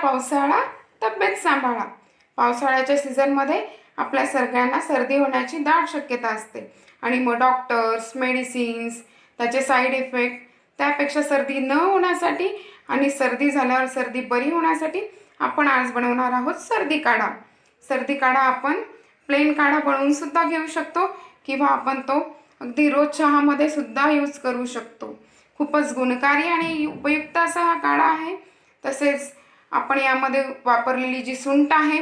पावसाळा तब्येत सांभाळा। पावसाळ्याच्या सीझनमध्ये आपल्या सगळ्यांना सर्दी होण्याची दाट शक्यता असते आणि मग डॉक्टर्स, मेडिसिन्स, त्याचे साईड इफेक्ट त्यापेक्षा सर्दी न होण्यासाठी आणि सर्दी झाल्यावर सर्दी बरी होण्यासाठी आपण आज बनवणार आहोत सर्दी काढा। सर्दी काढा आपण प्लेन काढा बनवून सुद्धा घेऊ शकतो किंवा आपण तो अगदी रोज चहामध्ये सुद्धा यूज करू शकतो। खूपच गुणकारी आणि उपयुक्त असा हा काढा आहे। तसेच आपण यामध्ये वापरलेली जी सुंठ आहे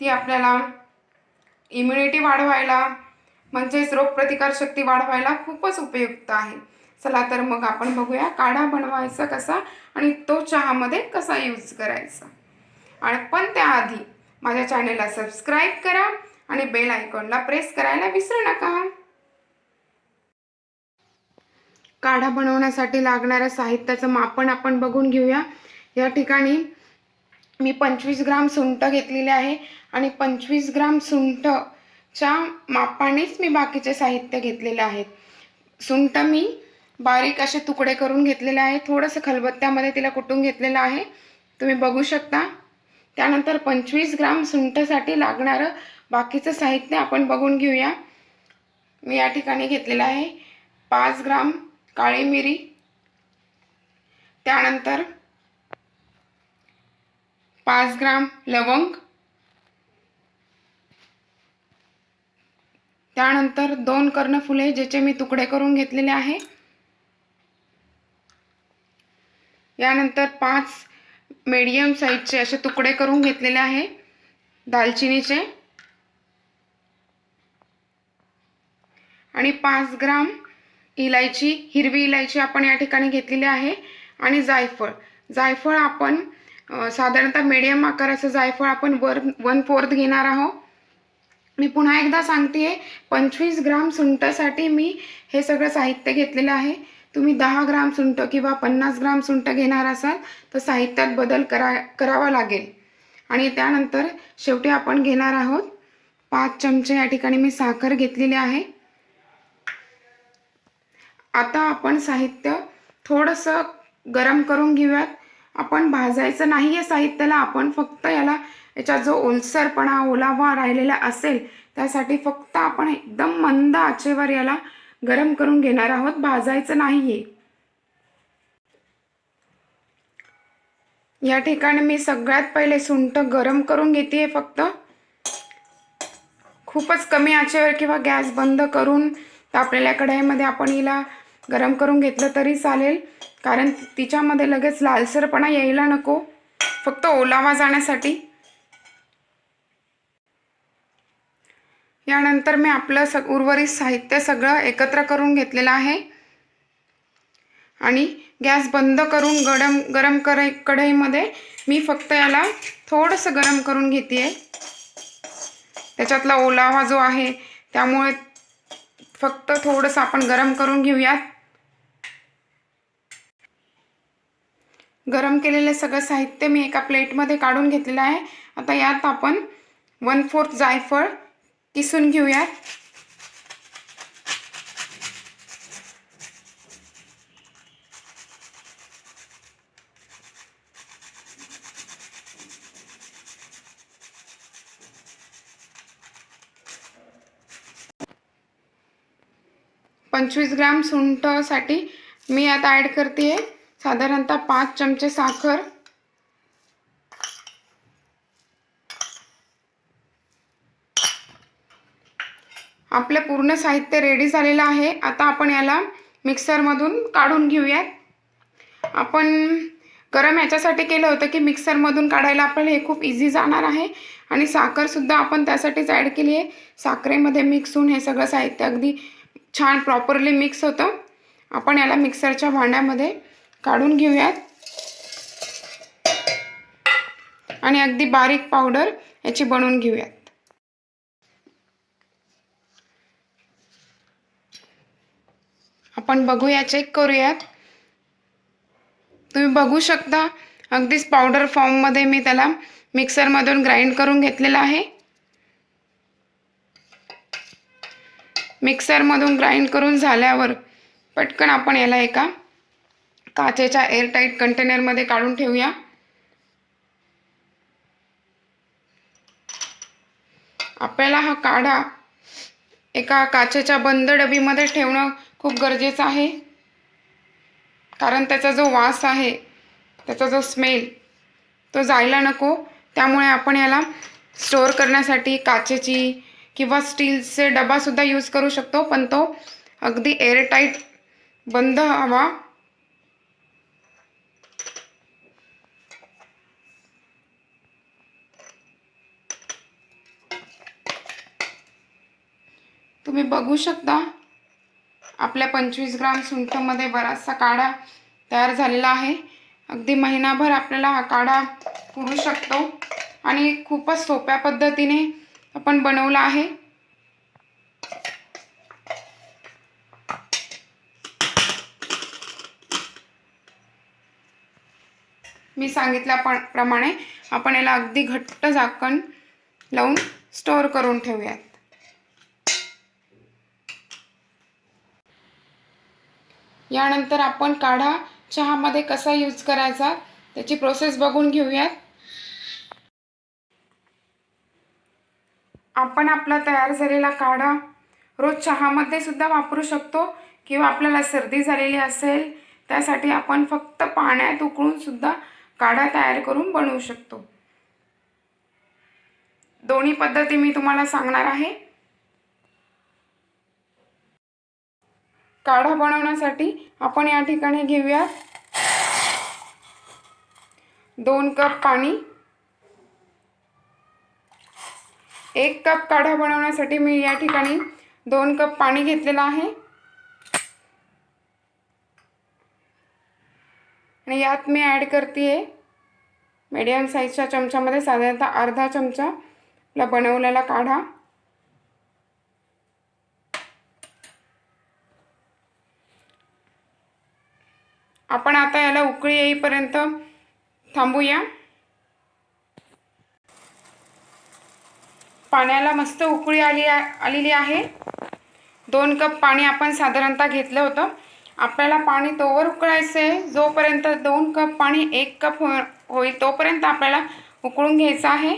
ती आपल्याला इम्युनिटी वाढवायला म्हणजेच रोगप्रतिकार शक्ती वाढवायला खूपच उपयुक्त आहे। चला तर मग आपण बघूया काढा बनवायचा कसा आणि तो चहामध्ये कसा यूज करायचा। आणि पण त्याआधी माझ्या चॅनलला सबस्क्राइब करा आणि बेल आयकॉनला प्रेस करायला विसरू नका। काढा बनवण्यासाठी लागणाऱ्या साहित्याचं मापन आपण बघून घेऊया। या ठिकाणी मी 25 ग्राम सुंठ घेतलेली आहे आणि 25 ग्राम सुंठच्या मापानेच मी बाकीचे साहित्य घेतलेले आहेत। सुंठ मी बारीक असे तुकडे करून घेतलेले आहे, थोडंसं खलबत्त्यामध्ये तिला कुटून घेतलेलं आहे, तुम्ही बघू शकता। त्यानंतर 25 ग्राम सुंठसाठी लागणारं बाकीचं साहित्य आपण बघून घेऊया। मी या ठिकाणी घेतलेलं आहे 5 ग्राम काळी मिरी, त्यानंतर 5 ग्राम लवंग, त्यानंतर 2 कर्णफुले ज्याचे मी तुकडे करून घेतलेले आहे, यानंतर 5 मीडियम साइजचे असे तुकडे करून घेतलेले आहे दालचिनीचे, आणि 5 ग्राम इलायची, हिरवी इलायची आपण या ठिकाणी घेतलेली आहे, आणि जायफळ। जायफळ आपण साधारणतः मीडियम आकाराचं जायफळ आपण 1/4 घेणार आहोत। मी पुन्हा एकदा सांगते, 25 ग्राम सुंठसाठी मी हे सगळं साहित्य घेतलेलं आहे। तुम्ही 10 ग्राम सुंठ किंवा 50 ग्राम सुंठ घेणार असाल तर साहित्यात बदल करावा लागेल। आणि त्यानंतर शेवटी आपण घेणार आहोत 5 चमचे या ठिकाणी मी साखर घेतलेली आहे। आता आपण साहित्य थोडंसं गरम करून घेऊयात। आपण भाजायचं नाही आहे साहित्याला, आपण फक्त याचा जो ओलसरपणा ओलावा राहिलेला असेल त्यासाठी फक्त आपण एकदम मंद आचेवर याला गरम करून घेणार आहोत, भाजायचं नाही आहे। या ठिकाणी मी सगळ्यात पहिले सुंठ गरम करून घेते फक्त, खूपच कमी आचेवर किंवा गॅस बंद करून तापलेल्या कढईमध्ये आपण हिला गरम करून घेतलं तरी चालेल, कारण तिच्यामध्ये लगेच लालसरपणा यायला नको, फक्त ओलावा जाण्यासाठी। यानंतर मी आपलं उर्वरित साहित्य सगळं एकत्र करून घेतलेलं आहे आणि गॅस बंद करून गरम कढईमध्ये मी फक्त याला थोडंसं गरम करून घेते। त्याच्यातला ओलावा जो आहे त्यामुळे फक्त थोडंसं आपण गरम करून घेऊयात। गरम केलेले सगळं साहित्य मी एका प्लेटमध्ये काढून घेतलेलं आहे। आता यात आपण 1/4 जायफळ किसून घेऊयात। पंचवीस ग्राम सुंठसाठी मी आता ॲड करते साधारणतः 5 चमचे साखर, आपलं पूर्ण साहित्य रेडी झालेलं आहे। आता आपण याला मिक्सरमधून काढून घेऊयात। आपण गरम याच्यासाठी केलं होतं की मिक्सरमधून काढायला आपल्याला हे खूप इझी जाणार आहे, आणि साखर सुद्धा आपण त्यासाठीच ॲड केली आहे। साखरेमध्ये मिक्स होऊन हे सगळं साहित्य अगदी छान प्रॉपरली मिक्स होतं। आपण याला मिक्सरच्या भांड्यामध्ये काढून घेऊयात आणि अगदी बारीक पावडर याची बनवून घेऊयात। आपण बघूया, चेक करूयात। तुम्ही बघू शकता अगदीच पावडर फॉर्ममध्ये मी त्याला मिक्सरमधून ग्राइंड करून घेतलेला आहे। मिक्सरमधून ग्राइंड करून झाल्यावर पटकन आपण याला एका काचेच्या एअरटाईट कंटेनरमध्ये काढून ठेवूया। आपल्याला हा काढा एका काचेच्या बंद डबीमध्ये ठेवणं खूप गरजेचं आहे, कारण त्याचा जो वास आहे, त्याचा जो स्मेल तो जायला नको. त्यामुळे आपण याला स्टोअर करण्यासाठी काचेची किंवा स्टीलचे डबासुद्धा यूज करू शकतो, पण तो अगदी एअरटाईट बंद हवा. तुम्ही बघू शकता आपल्या 25 ग्राम सुंठमध्ये बराचसा काढा तयार झालेला आहे. अगदी महिनाभर आपल्याला हा काढा पुरू शकतो आणि खूपच सोप्या पद्धतीने आपण बनवला आहे. मी सांगितल्याप्रमाणे आपण याला अगदी घट्ट झाकण लावून स्टोअर करून ठेवूयात. यानंतर आपण काढा चहामध्ये कसा यूज करायचा त्याची प्रोसेस बघून घेऊयात. आपण आपला तयार झालेला काढा रोज चहामध्ये सुद्धा वापरू शकतो, किंवा आपल्याला सर्दी झालेली असेल त्यासाठी आपण फक्त पाण्यात उकळून सुद्धा काढा तयार करून बनवू शकतो. दोन्ही पद्धती मी तुम्हाला सांगणार आहे. काढा बनवण्यासाठी आपण या ठिकाणी घेऊया 2 कप पाणी. 1 कप काढा बनवण्यासाठी मी या ठिकाणी 2 कप पाणी घेतलेलं आहे आणि यात मी ॲड करते मीडियम साईजच्या चमच्यामध्ये साधारणतः अर्धा चमचा आपला बनवलेला काढा. आपण आता याला उकळी येईपर्यंत थांबूया. पाण्याला मस्त उकळी आलेली आहे. 2 कप पाणी आपण साधारणतः घेतलं होतं. आपल्याला पाणी तोवर उकळायचं आहे जोपर्यंत 2 कप पाणी 1 कप होईल तोपर्यंत आपल्याला उकळून घ्यायचं आहे.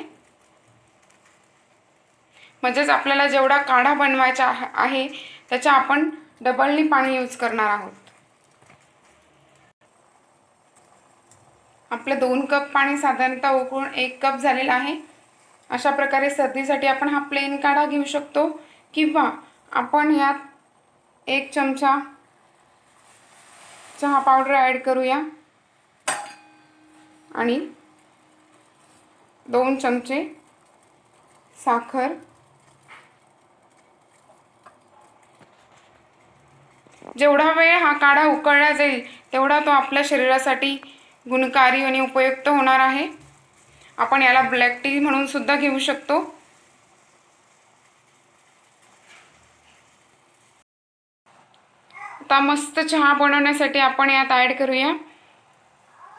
म्हणजेच आपल्याला जेवढा काढा बनवायचा आहे त्याच्या आपण डबलनी पाणी यूज करणार आहोत. आपलं 2 कप पाणी साधारणतः उकळून 1 कप झालेलं आहे. अशा प्रकारे सर्दीसाठी आपण हा प्लेन काढा घेऊ शकतो, किंवा आपण यात 1 चमचा चहा पावडर ॲड करूया आणि 2 चमचे साखर. जेवढा वेळ हा काढा उकळला जाईल तेवढा तो आपल्या शरीरासाठी गुणकारी आणि उपयुक्त होणार आहे. आपण याला ब्लॅक टी म्हणून सुद्धा घेऊ शकतो. आता मस्त चहा बनवण्यासाठी आपण यात ॲड करूया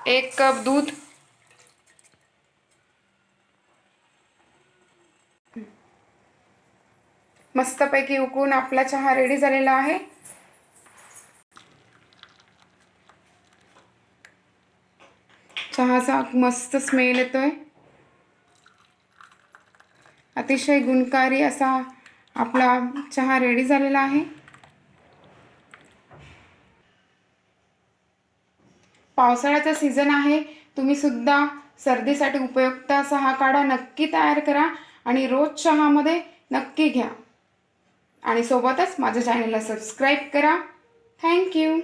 1 कप दूध. मस्तपैकी उकळून आपला चहा रेडी झालेला आहे. चहाचा मस्त स्मेल येतोय. अतिशय गुणकारी असा आपला चहा रेडी झालेला आहे. पावसाळ्याचा सीझन आहे, तुम्ही सुद्धा सर्दीसाठी उपयुक्त असा हा काढा नक्की तयार करा आणि रोज चहामध्ये नक्की घ्या. आणि सोबतच माझ्या चॅनलला सबस्क्राईब करा. थँक्यू.